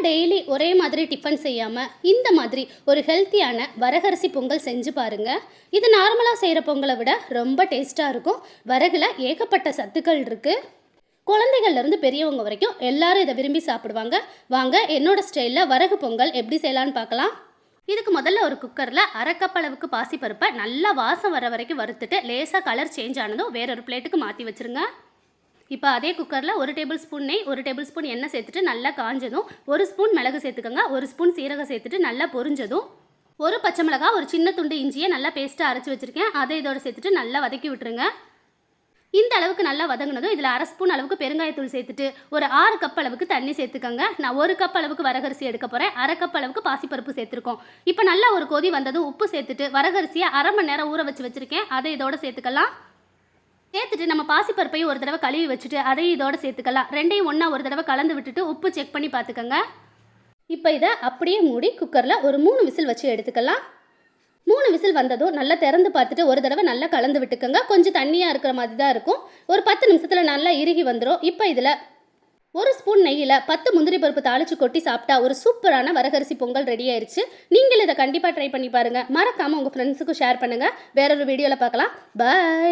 Daily ஒரே மாதிரி tiffin செய்யாமல் இந்த மாதிரி ஒரு ஹெல்த்தியான வரகரிசி பொங்கல் செஞ்சு பாருங்கள். இது நார்மலாக செய்கிற பொங்கலை விட ரொம்ப டேஸ்ட்டாக இருக்கும். வரகுல ஏகப்பட்ட சத்துக்கள் இருக்குது. குழந்தைகள்லேருந்து பெரியவங்க வரைக்கும் எல்லாரும் இதை விரும்பி சாப்பிடுவாங்க. வாங்க என்னோட ஸ்டைலில் வரகு பொங்கல் எப்படி செய்யலான்னு பார்க்கலாம். இதுக்கு முதல்ல ஒரு குக்கரில் அரை கப் அளவுக்கு பாசிப்பருப்பை நல்லா வாசம் வர வரைக்கும் வறுத்துட்டு லேசாக கலர் சேஞ்ச் ஆனதும் வேறொரு பிளேட்டுக்கு மாற்றி வச்சுருங்க. இப்போ அதே குக்கரில் 1 டேபிள் ஸ்பூன் நெய், 1 டேபிள் ஸ்பூன் எண்ணெய் சேர்த்துட்டு நல்லா காஞ்சதும் 1 ஸ்பூன் மிளகு சேர்த்துக்கோங்க. 1 ஸ்பூன் சீரகம் சேர்த்துட்டு நல்லா பொரிஞ்சதும் ஒரு பச்சை மிளகாய், ஒரு சின்ன துண்டு இஞ்சியை நல்லா பேஸ்ட்டாக அரைச்சி வச்சுருக்கேன். அதை இதோடு சேர்த்துட்டு நல்லா வதக்கி விட்டுருங்க. இந்த அளவுக்கு நல்லா வதங்கினதும் இதில் அரை ஸ்பூன் அளவுக்கு பெருங்காயத்தூள் சேர்த்துட்டு ஒரு 6 கப் அளவுக்கு தண்ணி சேர்த்துக்கோங்க. நான் 1 கப் அளவுக்கு வரகரிசி எடுக்க போகிறேன். அரை கப் அளவுக்கு பாசிப்பருப்பு சேர்த்துருக்கோம். இப்போ நல்லா ஒரு கொதி வந்ததும் உப்பு சேர்த்துட்டு வரகரிசியை அரை மணி நேரம் ஊற வச்சுருக்கேன். அதை இதோட சேர்த்துக்கலாம். சேர்த்துட்டு நம்ம பாசிப்பருப்பையும் ஒரு தடவை கழுவி வச்சுட்டு அதையும் இதோட சேர்த்துக்கலாம். ரெண்டையும் ஒன்றா ஒரு தடவை கலந்து விட்டுட்டு உப்பு செக் பண்ணி பார்த்துக்கோங்க. இப்போ இதை அப்படியே மூடி குக்கரில் ஒரு 3 விசில் வச்சு எடுத்துக்கலாம். 3 விசில் வந்ததும் நல்லா திறந்து பார்த்துட்டு ஒரு தடவை நல்லா கலந்து விட்டுக்கோங்க. கொஞ்சம் தண்ணியாக இருக்கிற மாதிரி தான் இருக்கும். ஒரு 10 நிமிஷத்தில் நல்லா இறுகி வந்துடும். இப்போ இதில் 1 ஸ்பூன் நெய்யில் 10 முந்திரி பருப்பு தாளித்து கொட்டி சாப்பிட்டா ஒரு சூப்பரான வரகரிசி பொங்கல் ரெடி ஆயிடுச்சு. நீங்கள் இதை கண்டிப்பாக ட்ரை பண்ணி பாருங்கள். மறக்காமல் உங்கள் ஃப்ரெண்ட்ஸுக்கும் ஷேர் பண்ணுங்கள். வேறொரு வீடியோவில் பார்க்கலாம். பாய்.